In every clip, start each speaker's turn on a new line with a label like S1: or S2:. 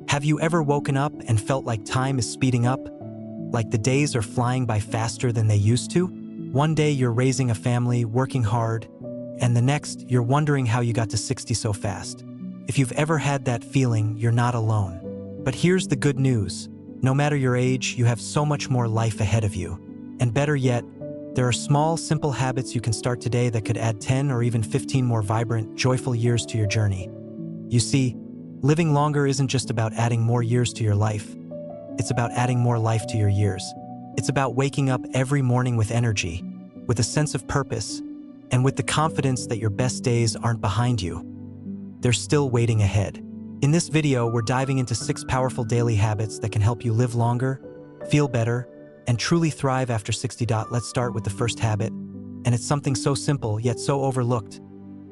S1: Have you ever woken up and felt like time is speeding up? Like the days are flying by faster than they used to? One day you're raising a family, working hard, and the next you're wondering how you got to 60 so fast. If you've ever had that feeling, you're not alone. But here's the good news. No matter your age, you have so much more life ahead of you. And better yet, there are small, simple habits you can start today that could add 10 or even 15 more vibrant, joyful years to your journey. You see, living longer isn't just about adding more years to your life. It's about adding more life to your years. It's about waking up every morning with energy, with a sense of purpose, and with the confidence that your best days aren't behind you. They're still waiting ahead. In this video, we're diving into 6 powerful daily habits that can help you live longer, feel better, and truly thrive after 60. Let's start with the first habit, and it's something so simple yet so overlooked: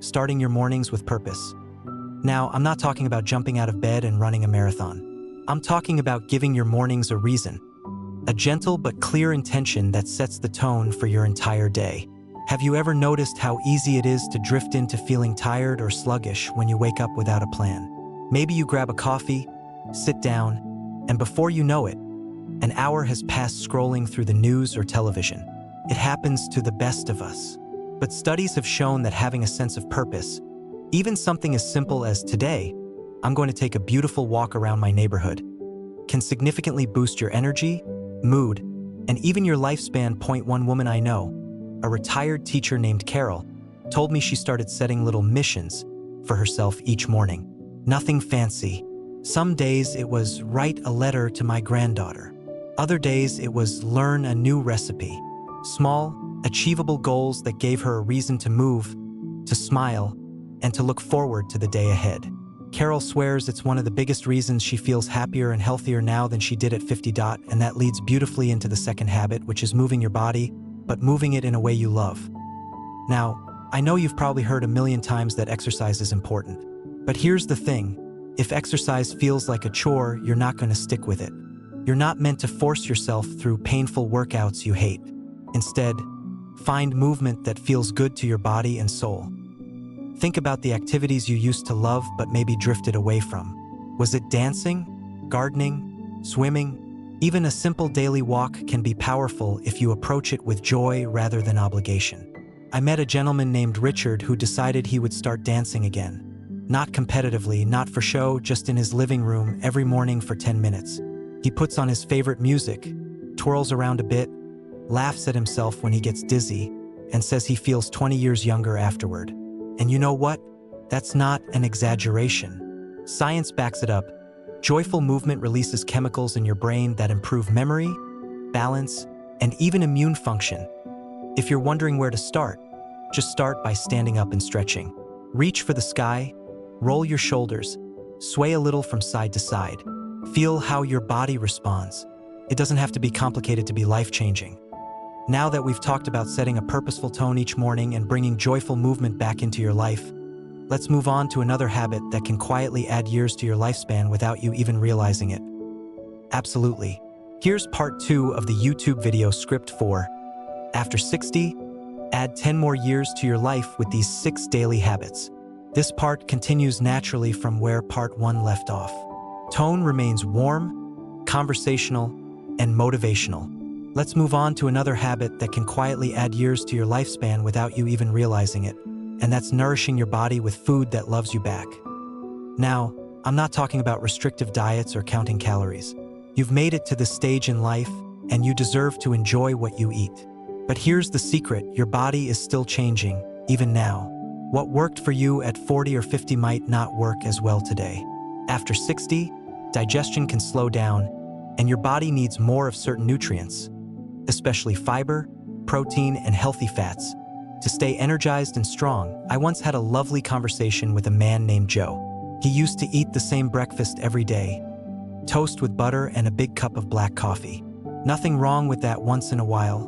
S1: starting your mornings with purpose. Now, I'm not talking about jumping out of bed and running a marathon. I'm talking about giving your mornings a reason, a gentle but clear intention that sets the tone for your entire day. Have you ever noticed how easy it is to drift into feeling tired or sluggish when you wake up without a plan? Maybe you grab a coffee, sit down, and before you know it, an hour has passed scrolling through the news or television. It happens to the best of us. But studies have shown that having a sense of purpose, even something as simple as today, I'm going to take a beautiful walk around my neighborhood, can significantly boost your energy, mood, and even your lifespan. One woman I know, a retired teacher named Carol, told me she started setting little missions for herself each morning. Nothing fancy. Some days it was write a letter to my granddaughter. Other days it was learn a new recipe. Small, achievable goals that gave her a reason to move, to smile, and to look forward to the day ahead. Carol swears it's one of the biggest reasons she feels happier and healthier now than she did at 50. And that leads beautifully into the second habit, which is moving your body, but moving it in a way you love. Now, I know you've probably heard a million times that exercise is important. But here's the thing. If exercise feels like a chore, you're not going to stick with it. You're not meant to force yourself through painful workouts you hate. Instead, find movement that feels good to your body and soul. Think about the activities you used to love but maybe drifted away from. Was it dancing, gardening, swimming? Even a simple daily walk can be powerful if you approach it with joy rather than obligation. I met a gentleman named Richard who decided he would start dancing again. Not competitively, not for show, just in his living room every morning for 10 minutes. He puts on his favorite music, twirls around a bit, laughs at himself when he gets dizzy, and says he feels 20 years younger afterward. And you know what? That's not an exaggeration. Science backs it up. Joyful movement releases chemicals in your brain that improve memory, balance, and even immune function. If you're wondering where to start, just start by standing up and stretching. Reach for the sky, roll your shoulders, sway a little from side to side. Feel how your body responds. It doesn't have to be complicated to be life-changing. Now that we've talked about setting a purposeful tone each morning and bringing joyful movement back into your life, let's move on to another habit that can quietly add years to your lifespan without you even realizing it. Absolutely. Here's part 2 of the YouTube video script for After 60, add 10 more years to your life with these 6 daily habits. This part continues naturally from where part 1 left off. Tone remains warm, conversational, and motivational. Let's move on to another habit that can quietly add years to your lifespan without you even realizing it, and that's nourishing your body with food that loves you back. Now, I'm not talking about restrictive diets or counting calories. You've made it to this stage in life, and you deserve to enjoy what you eat. But here's the secret: your body is still changing, even now. What worked for you at 40 or 50 might not work as well today. After 60, digestion can slow down, and your body needs more of certain nutrients, especially fiber, protein, and healthy fats, to stay energized and strong. I once had a lovely conversation with a man named Joe. He used to eat the same breakfast every day: toast with butter and a big cup of black coffee. Nothing wrong with that once in a while,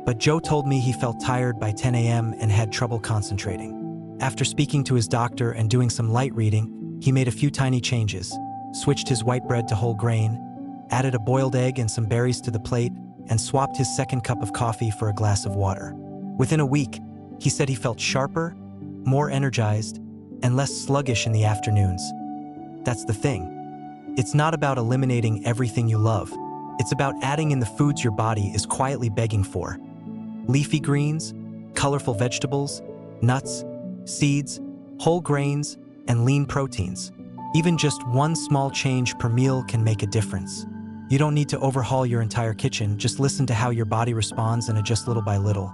S1: but Joe told me he felt tired by 10 a.m. and had trouble concentrating. After speaking to his doctor and doing some light reading, he made a few tiny changes, switched his white bread to whole grain, added a boiled egg and some berries to the plate, and swapped his second cup of coffee for a glass of water. Within a week, he said he felt sharper, more energized, and less sluggish in the afternoons. That's the thing. It's not about eliminating everything you love. It's about adding in the foods your body is quietly begging for. Leafy greens, colorful vegetables, nuts, seeds, whole grains, and lean proteins. Even just one small change per meal can make a difference. You don't need to overhaul your entire kitchen, just listen to how your body responds and adjust little by little.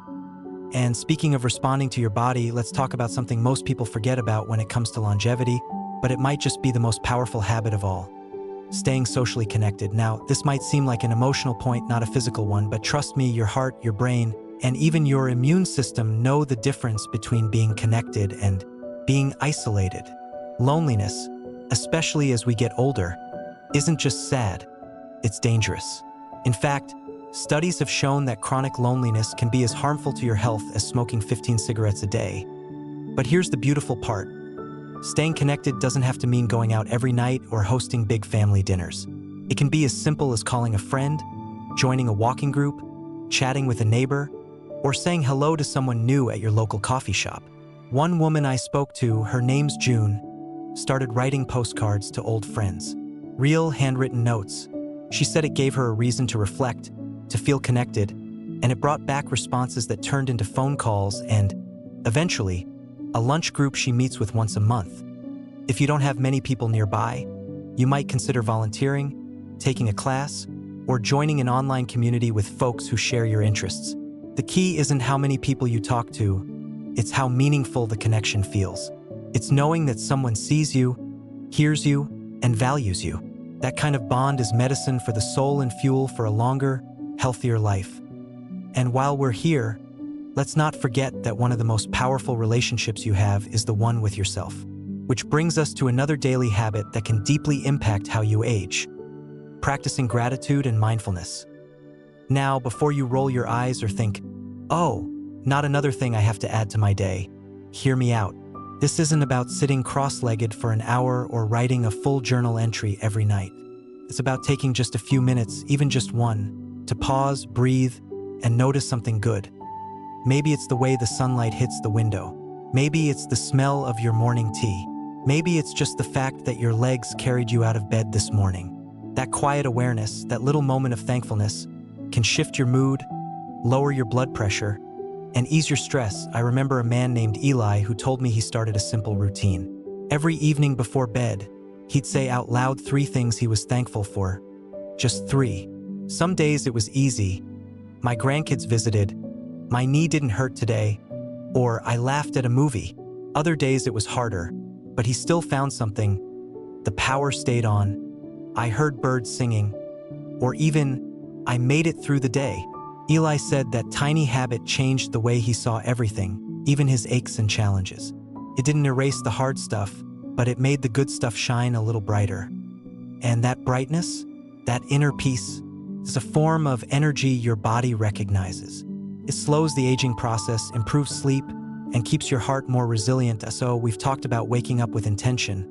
S1: And speaking of responding to your body, let's talk about something most people forget about when it comes to longevity, but it might just be the most powerful habit of all. Staying socially connected. Now, this might seem like an emotional point, not a physical one, but trust me, your heart, your brain, and even your immune system know the difference between being connected and being isolated. Loneliness, especially as we get older, isn't just sad, it's dangerous. In fact, studies have shown that chronic loneliness can be as harmful to your health as smoking 15 cigarettes a day. But here's the beautiful part. Staying connected doesn't have to mean going out every night or hosting big family dinners. It can be as simple as calling a friend, joining a walking group, chatting with a neighbor, or saying hello to someone new at your local coffee shop. One woman I spoke to, her name's June, started writing postcards to old friends. Real handwritten notes. She said it gave her a reason to reflect, to feel connected, and it brought back responses that turned into phone calls and, eventually, a lunch group she meets with once a month. If you don't have many people nearby, you might consider volunteering, taking a class, or joining an online community with folks who share your interests. The key isn't how many people you talk to, it's how meaningful the connection feels. It's knowing that someone sees you, hears you, and values you. That kind of bond is medicine for the soul and fuel for a longer, healthier life. And while we're here, let's not forget that one of the most powerful relationships you have is the one with yourself. Which brings us to another daily habit that can deeply impact how you age: practicing gratitude and mindfulness. Now, before you roll your eyes or think, "Oh, not another thing I have to add to my day," hear me out. This isn't about sitting cross-legged for an hour or writing a full journal entry every night. It's about taking just a few minutes, even just one, to pause, breathe, and notice something good. Maybe it's the way the sunlight hits the window. Maybe it's the smell of your morning tea. Maybe it's just the fact that your legs carried you out of bed this morning. That quiet awareness, that little moment of thankfulness, can shift your mood, lower your blood pressure, and ease your stress. I remember a man named Eli who told me he started a simple routine. Every evening before bed, he'd say out loud 3 things he was thankful for. Just 3. Some days it was easy. My grandkids visited. My knee didn't hurt today. Or I laughed at a movie. Other days it was harder, but he still found something. The power stayed on. I heard birds singing. Or even, I made it through the day. Eli said that tiny habit changed the way he saw everything, even his aches and challenges. It didn't erase the hard stuff, but it made the good stuff shine a little brighter. And that brightness, that inner peace, is a form of energy your body recognizes. It slows the aging process, improves sleep, and keeps your heart more resilient. So we've talked about waking up with intention,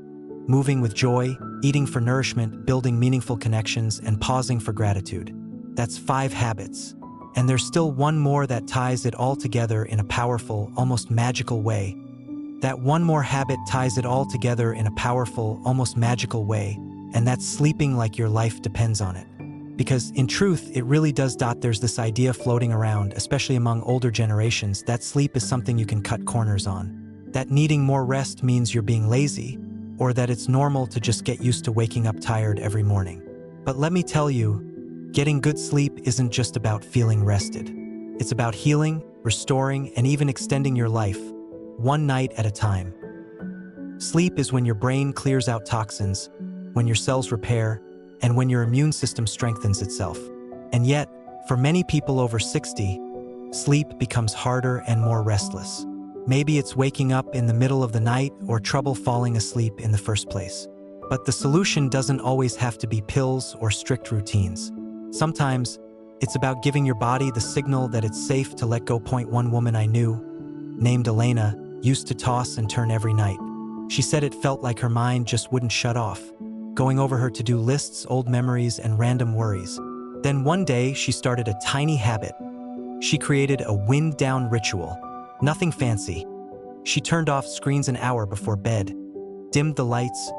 S1: moving with joy, eating for nourishment, building meaningful connections, and pausing for gratitude. That's 5 habits. And there's still one more that ties it all together in a powerful, almost magical way. That one more habit ties it all together in a powerful, almost magical way, and that's sleeping like your life depends on it. Because in truth, it really does. There's this idea floating around, especially among older generations, that sleep is something you can cut corners on. That needing more rest means you're being lazy, or that it's normal to just get used to waking up tired every morning. But let me tell you, getting good sleep isn't just about feeling rested. It's about healing, restoring, and even extending your life, one night at a time. Sleep is when your brain clears out toxins, when your cells repair, and when your immune system strengthens itself. And yet, for many people over 60, sleep becomes harder and more restless. Maybe it's waking up in the middle of the night or trouble falling asleep in the first place. But the solution doesn't always have to be pills or strict routines. Sometimes, it's about giving your body the signal that it's safe to let go. One woman I knew, named Elena, used to toss and turn every night. She said it felt like her mind just wouldn't shut off, going over her to-do lists, old memories, and random worries. Then one day, she started a tiny habit. She created a wind-down ritual. Nothing fancy, She turned off screens an hour before bed, dimmed the lights,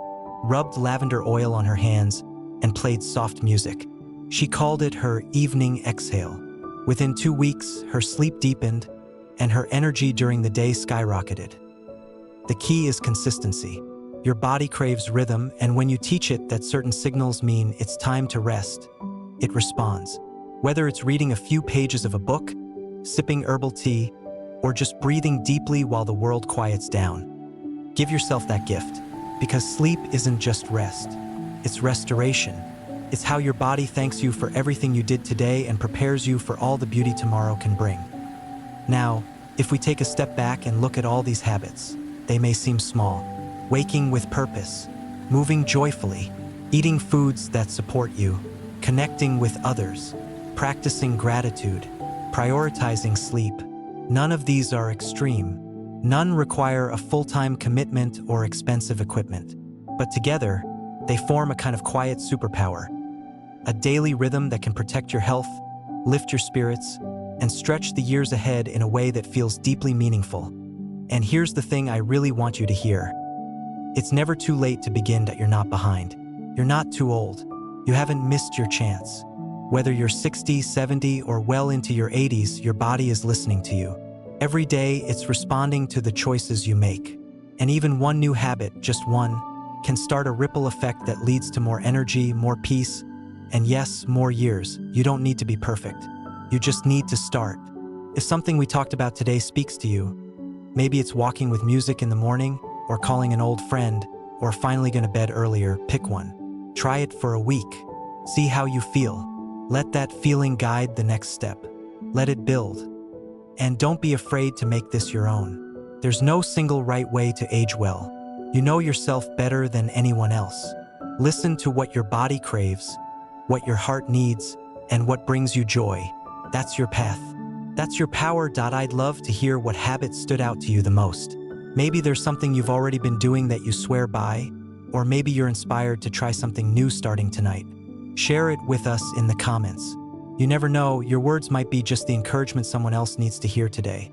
S1: rubbed lavender oil on her hands, and played soft music. She called it her evening exhale. Within 2 weeks, her sleep deepened, and her energy during the day skyrocketed. The key is consistency. Your body craves rhythm, and when you teach it that certain signals mean it's time to rest, it responds. Whether it's reading a few pages of a book, sipping herbal tea, or just breathing deeply while the world quiets down, give yourself that gift. Because sleep isn't just rest, it's restoration. It's how your body thanks you for everything you did today and prepares you for all the beauty tomorrow can bring. Now, if we take a step back and look at all these habits, they may seem small. Waking with purpose, moving joyfully, eating foods that support you, connecting with others, practicing gratitude, prioritizing sleep. None of these are extreme. None require a full-time commitment or expensive equipment. But together, they form a kind of quiet superpower. A daily rhythm that can protect your health, lift your spirits, and stretch the years ahead in a way that feels deeply meaningful. And here's the thing I really want you to hear. It's never too late to begin that you're not behind. You're not too old. You haven't missed your chance. Whether you're 60, 70, or well into your 80s, your body is listening to you. Every day, it's responding to the choices you make. And even one new habit, just one, can start a ripple effect that leads to more energy, more peace, and yes, more years. You don't need to be perfect. You just need to start. If something we talked about today speaks to you, maybe it's walking with music in the morning, or calling an old friend, or finally going to bed earlier, pick one. Try it for a week. See how you feel. Let that feeling guide the next step. Let it build. And don't be afraid to make this your own. There's no single right way to age well. You know yourself better than anyone else. Listen to what your body craves, what your heart needs, and what brings you joy. That's your path. That's your power. I'd love to hear what habit stood out to you the most. Maybe there's something you've already been doing that you swear by, or maybe you're inspired to try something new starting tonight. Share it with us in the comments. You never know, your words might be just the encouragement someone else needs to hear today.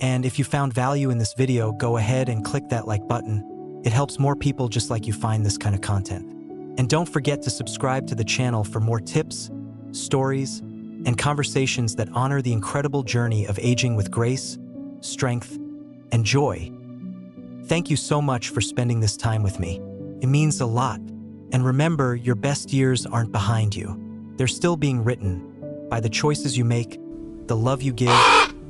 S1: And if you found value in this video, go ahead and click that like button. It helps more people just like you find this kind of content. And don't forget to subscribe to the channel for more tips, stories, and conversations that honor the incredible journey of aging with grace, strength, and joy. Thank you so much for spending this time with me. It means a lot. And remember, your best years aren't behind you. They're still being written by the choices you make, the love you give,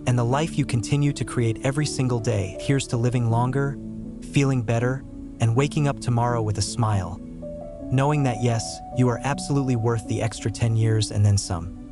S1: and the life you continue to create every single day. Here's to living longer, feeling better, and waking up tomorrow with a smile, knowing that yes, you are absolutely worth the extra 10 years and then some.